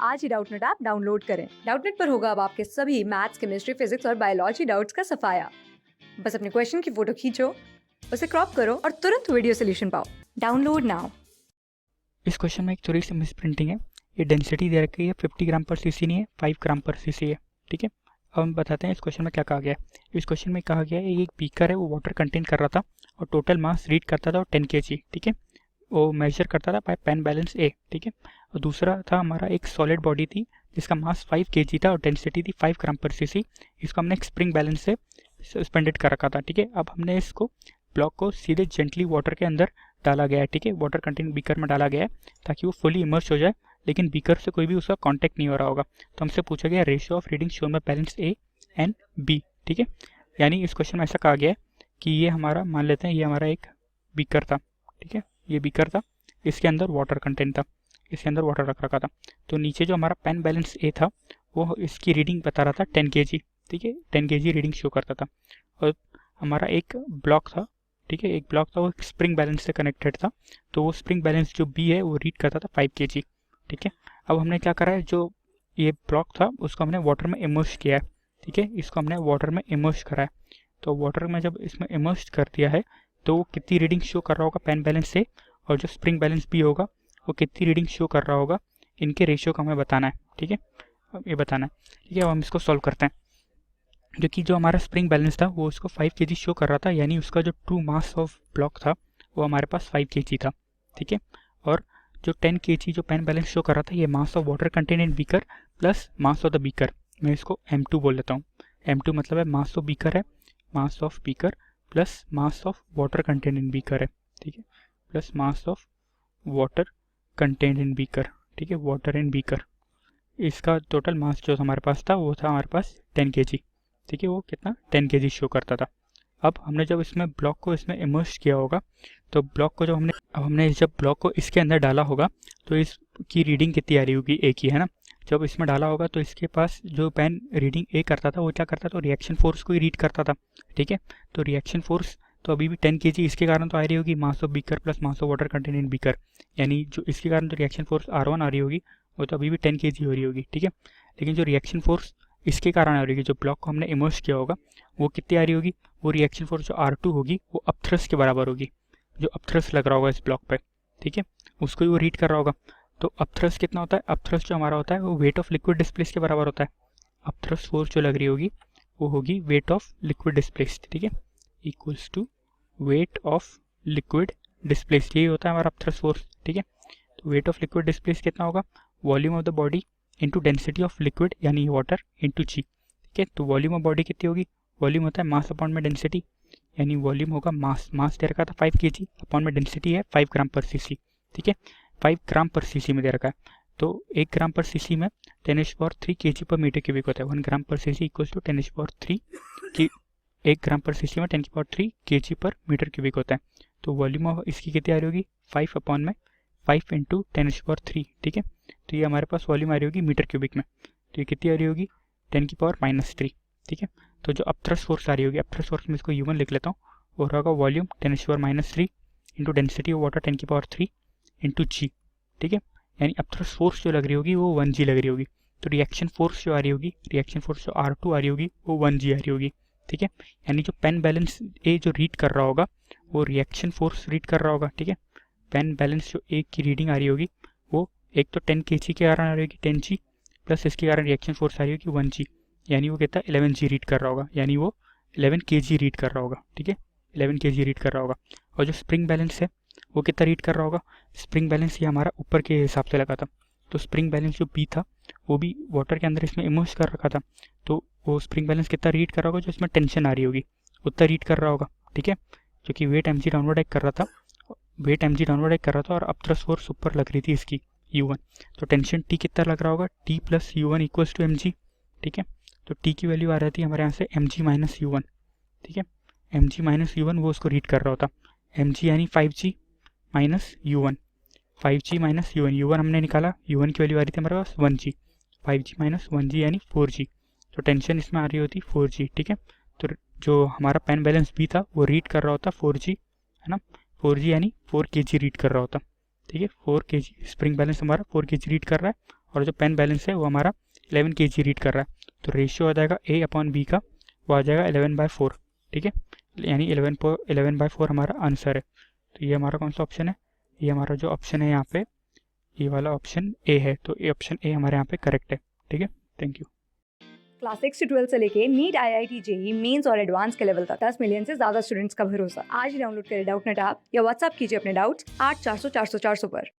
आज ही Doubtnut app download करें। Doubtnut पर होगा अब आपके सभी मैथ्स, केमिस्ट्री, फिजिक्स और बायोलॉजी डाउट्स का सफाया। बस अपने क्वेश्चन की फोटो खींचो, उसे क्रॉप करो और तुरंत वीडियो सोल्यूशन पाओ। Download now. इस क्वेश्चन में एक थोड़ी सी मिस प्रिंटिंग है। ये डेंसिटी दे रखी है 50 ग्राम पर सीसी नहीं है, 5 ग्राम पर सीसी है। ठीक है, अब हम बताते हैं इस क्वेश्चन में क्या कहा गया है। इस क्वेश्चन में कहा गया है एक बीकर है, वो वाटर कंटेन कर रहा था और टोटल मास रीड करता था 10 kg। ठीक है, वो मेजर करता था बाय पेन बैलेंस ए। ठीक है, और दूसरा था हमारा एक सॉलिड बॉडी थी जिसका मास 5 kg था और डेंसिटी थी 5 ग्राम पर सीसी। इसको हमने एक स्प्रिंग बैलेंस से सस्पेंडेड कर रखा था। ठीक है, अब हमने इसको ब्लॉक को सीधे जेंटली वाटर के अंदर डाला गया है। ठीक है, वाटर कंटेन बीकर में डाला गया है ताकि वो फुली इमर्स हो जाए, लेकिन बीकर से कोई भी उसका कांटेक्ट नहीं हो रहा होगा। तो हमसे पूछा गया ratio of reading shown by balance A and B. ठीक है, यानी इस क्वेश्चन में ऐसा कहा गया है कि ये हमारा, मान लेते हैं ये हमारा एक बीकर था। ठीक है, ये बीकर था, इसके अंदर वाटर कंटेंट था, इसके अंदर वाटर रख रखा था। तो नीचे जो हमारा पेन बैलेंस ए था वो इसकी रीडिंग बता रहा था 10 kg। ठीक है, 10 kg रीडिंग शो करता था। और हमारा एक ब्लॉक था, ठीक है, एक ब्लॉक था, वो स्प्रिंग बैलेंस से कनेक्टेड था। तो वो स्प्रिंग बैलेंस जो बी है वो रीड करता था 5 kg। ठीक है, अब हमने क्या करा है, जो ये ब्लॉक था उसको हमने वाटर में इमर्स किया है। ठीक है, इसको हमने वाटर में इमर्स करा है। तो वाटर में जब इसमें इमर्स कर दिया है तो वो कितनी रीडिंग शो कर रहा होगा पेन बैलेंस से, और जो स्प्रिंग बैलेंस बी होगा वो कितनी रीडिंग शो कर रहा होगा, इनके रेशियो को हमें बताना है। ठीक है, अब ये बताना है। ठीक है, अब हम इसको सॉल्व करते हैं। क्योंकि जो हमारा स्प्रिंग बैलेंस था वो उसको 5 kg शो कर रहा था, यानी उसका जो ट्रू मास ऑफ ब्लॉक था वो हमारे पास 5 kg था। ठीक है, और जो 10 kg जो पेन बैलेंस शो कर रहा था, ये mass of water contain in beaker plus mass of the beaker. मैं इसको M2 बोल लेता हूँ। M2 मतलब है मास ऑफ बीकर है, mass of beaker plus mass of water contain in beaker है। ठीक है, plus mass of water contain in beaker. ठीक है, वाटर इन बीकर, इसका टोटल मास जो हमारे पास था वो था हमारे पास 10 kg। ठीक है, वो कितना 10 kg शो करता था। अब हमने जब इसमें ब्लॉक को इसमें इमर्स किया होगा तो ब्लॉक को हमने जब ब्लॉक को इसके अंदर डाला होगा तो इसकी रीडिंग कितनी आ रही होगी, एक ही है ना। जब इसमें डाला होगा तो इसके पास जो पेन रीडिंग ए करता था वो क्या करता था, रिएक्शन फोर्स को ही रीड करता था। ठीक है, तो रिएक्शन फोर्स तो अभी भी 10 kg इसके कारण तो आ रही होगी, mass of beaker plus mass of water content in beaker, यानी जो इसके कारण जो रिएक्शन फोर्स R1 आ रही होगी वो तो अभी भी 10 kg हो रही होगी। ठीक है, लेकिन जो रिएक्शन फोर्स इसके कारण आ रही होगी, जो ब्लॉक को हमने इमर्स किया होगा वो कितनी आ रही होगी, वो रिएक्शन फोर्स जो R2 होगी वो अपथ्रस्ट के बराबर होगी। जो अपथ्रस्ट लग रहा होगा इस ब्लॉक पे, ठीक है, उसको ही वो रीड कर रहा होगा। तो अपथ्रस्ट कितना होता है, अपथ्रस्ट जो हमारा होता है वो वेट ऑफ लिक्विड डिस्प्लेस के बराबर होता है। अपथ्रस्ट फोर्स जो लग रही होगी वो होगी वेट ऑफ लिक्विड डिस्प्लेस्ड। ठीक है, equals to weight of liquid displaced, यही होता है हमारा अपथ्रस्ट फोर्स। ठीक है, तो वेट ऑफ लिक्विड डिस्प्लेस कितना होगा, volume of the body into density of liquid यानी वाटर इंटू जी। ठीक है, तो वॉल्यूम ऑफ बॉडी कितनी होगी, वॉल्यूम होता है मास अपॉन में डेंसिटी, यानी वॉल्यूम होगा मास दे रखा था 5 kg अपॉन में डेंसिटी है 5 ग्राम पर सीसी। ठीक है, 5 ग्राम पर सीसी में दे रखा है। तो 1 ग्राम पर सीसी में 10⁻³ kg पर मीटर क्यूबिक होता है। 1 ग्राम पर सीसी इक्वल्स टू 10⁻³ की 1 ग्राम पर सीसी में 10⁻³ kg पर मीटर क्यूबिक होता है। तो वॉल्यूम ऑफ इसकी कितनी आ रही होगी, 5 अपॉन में 5 इंटू 10⁻³। ठीक है, तो ये हमारे पास वॉल्यूम आ रही होगी मीटर क्यूबिक में। तो ये कितनी आ रही होगी, 10⁻⁻3। ठीक है, तो जो अपथ्रस्ट फोर्स आ रही होगी, अपथ्रस्ट फोर्स में इसको U1 लिख लेता हूँ, वो होगा volume 10⁻³ into density of water 10⁻³ into g. ठीक है, यानी अपथ्रस्ट फोर्स जो लग रही होगी वो 1G लग रही होगी। तो रिएक्शन फोर्स जो आ रही होगी, रिएक्शन फोर्स जो R2 आ रही होगी वो 1G आ रही होगी। ठीक है, यानी जो पेन बैलेंस ए जो रीड कर रहा होगा वो रिएक्शन फोर्स रीड कर रहा होगा। ठीक है, पेन बैलेंस जो ए की रीडिंग आ रही होगी वो एक तो 10 kg के कारण आ रही होगी 10G, प्लस इसके कारण रिएक्शन फोर्स आ रही होगी 1G, यानी वो कितना 11G रीड कर रहा होगा, यानी वो 11 kg रीड कर रहा होगा। ठीक है, 11 kg रीड कर रहा होगा। और जो स्प्रिंग बैलेंस है वो कितना रीड कर रहा होगा, स्प्रिंग बैलेंस ये हमारा ऊपर के हिसाब से लगा था। तो स्प्रिंग बैलेंस जो बी था वो भी वाटर के अंदर इसमें इमर्स कर रखा था। तो वो स्प्रिंग बैलेंस कितना रीड कर रहा होगा, जो इसमें टेंशन आ रही होगी उतना रीड कर रहा होगा। ठीक है, क्योंकि वेट mg डाउनवर्ड एक्ट कर रहा था, वेट mg डाउनवर्ड एक्ट कर रहा था और अपथ्रस्ट फोर्स ऊपर लग रही थी इसकी U1। तो टेंशन T कितना लग रहा होगा, T plus U1 equals to mg। ठीक है, तो T की वैल्यू आ रही थी हमारे यहाँ से mg माइनस U1। ठीक है, mg माइनस U1 वो उसको रीड कर रहा होता, mg यानी 5G minus U1, 5G minus U1, U1 हमने निकाला, U1 की वैल्यू आ रही थी हमारे पास 1G, 5G माइनस 1G यानी 4G। तो टेंशन इसमें आ रही होती 4G। ठीक है, तो जो हमारा पेन बैलेंस बी था वो रीड कर रहा होता 4G, है ना, 4G यानी 4 kg रीड कर रहा होता। ठीक है, 4 kg स्प्रिंग बैलेंस हमारा 4 kg रीड कर रहा है और जो पेन बैलेंस है वो हमारा 11 kg रीड कर रहा है। तो रेशियो आ जाएगा A/B का, वो आ जाएगा 11/4, ठीक है, यानी 11/4 हमारा आंसर है। तो ये हमारा कौन सा ऑप्शन है, ये हमारा जो ऑप्शन है यहाँ पे, ये वाला ऑप्शन ए है। तो ये ऑप्शन ए हमारे यहाँ पे करेक्ट है, ठीक है। Thank you. क्लास 6 से 12 से लेके नीट, IIT, JEE मेंस और एडवांस के लेवल तक 10 मिलियन से ज्यादा स्टूडेंट्स का भरोसा। आज ही डाउनलोड करें डाउटनेट ऐप या व्हाट्सएप कीजिए अपने डाउट्स 8400 400 400 पर।